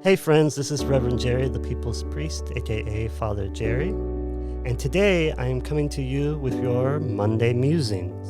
Hey friends, this is Reverend Jerry, the People's Priest, aka Father Jerry, and today I am coming to you with your Monday Musings.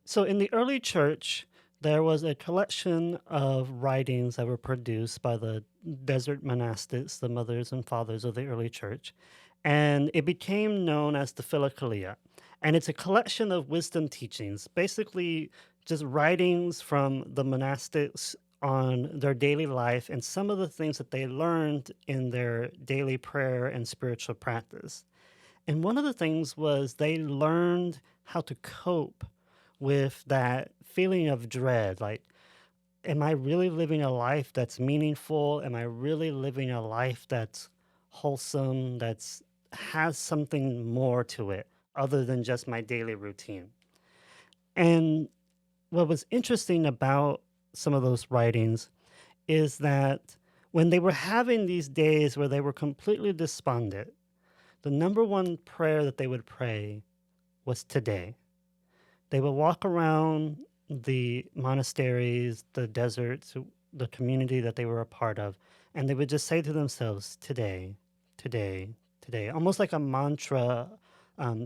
So in the early church, there was a collection of writings that were produced by the desert monastics, the mothers and fathers of the early church, and it became known as the Philokalia. And it's a collection of wisdom teachings, basically just writings from the monastics on their daily life and some of the things that they learned in their daily prayer and spiritual practice. And one of the things was they learned how to cope with that feeling of dread. Like, am I really living a life that's meaningful? Am I really living a life that's wholesome, that's has something more to it other than just my daily routine? And what was interesting about some of those writings is that when they were having these days where they were completely despondent, the number one prayer that they would pray was today. They would walk around the monasteries, the deserts, the community that they were a part of, and they would just say to themselves, today, today, today, almost like a mantra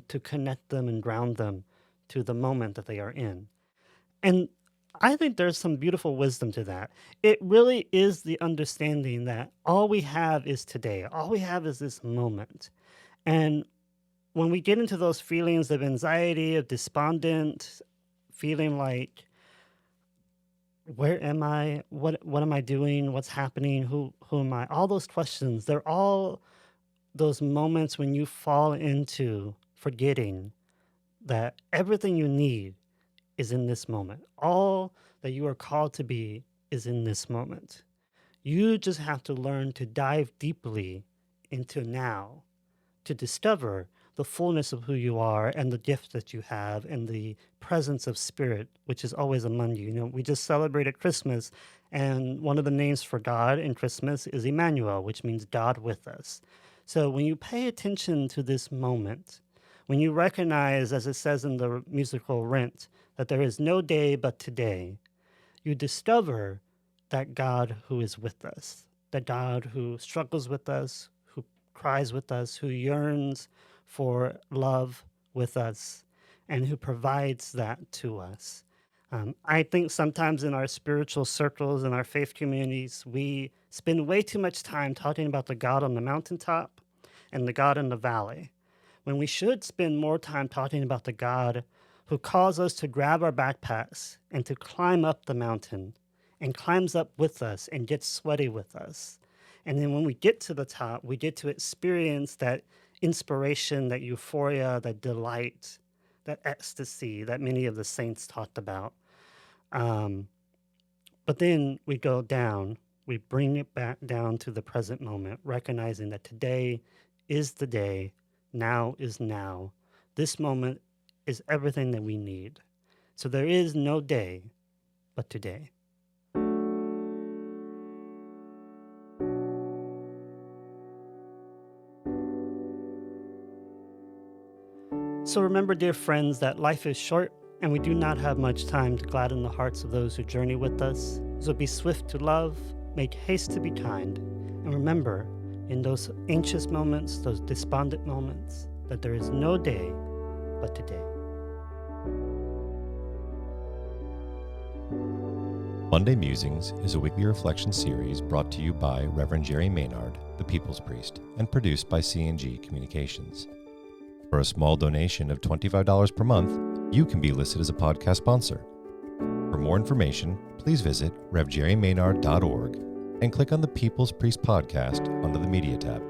to connect them and ground them to the moment that they are in. And I think there's some beautiful wisdom to that. It really is the understanding that all we have is today, all we have is this moment. And when we get into those feelings of anxiety, of despondent, feeling like, where am I? What am I doing? What's happening? Who am I? All those questions, they're all those moments when you fall into forgetting that everything you need is in this moment. All that you are called to be is in this moment. You just have to learn to dive deeply into now to discover the fullness of who you are and the gifts that you have and the presence of spirit, which is always among you. You know, we just celebrated Christmas, and one of the names for God in Christmas is Emmanuel, which means God with us. So when you pay attention to this moment, when you recognize, as it says in the musical Rent, that there is no day but today, you discover that God who is with us, that God who struggles with us, who cries with us, who yearns for love with us, and who provides that to us. I think sometimes in our spiritual circles, in our faith communities, we spend way too much time talking about the God on the mountaintop and the God in the valley, when we should spend more time talking about the God who calls us to grab our backpacks and to climb up the mountain and climbs up with us and gets sweaty with us. And then when we get to the top, we get to experience that inspiration, that euphoria, that delight, that ecstasy that many of the saints talked about. But then we go down, we bring it back down to the present moment, recognizing that today is the day, now is now. This moment is everything that we need. So there is no day but today. So remember, dear friends, that life is short and we do not have much time to gladden the hearts of those who journey with us. So be swift to love, make haste to be kind, and remember, in those anxious moments, those despondent moments, that there is no day but today. Monday Musings is a weekly reflection series brought to you by Reverend Jerry Maynard, the People's Priest, and produced by C&G Communications. For a small donation of $25 per month, you can be listed as a podcast sponsor. For more information, please visit revjerrymaynard.org and click on the People's Priest podcast under the Media tab.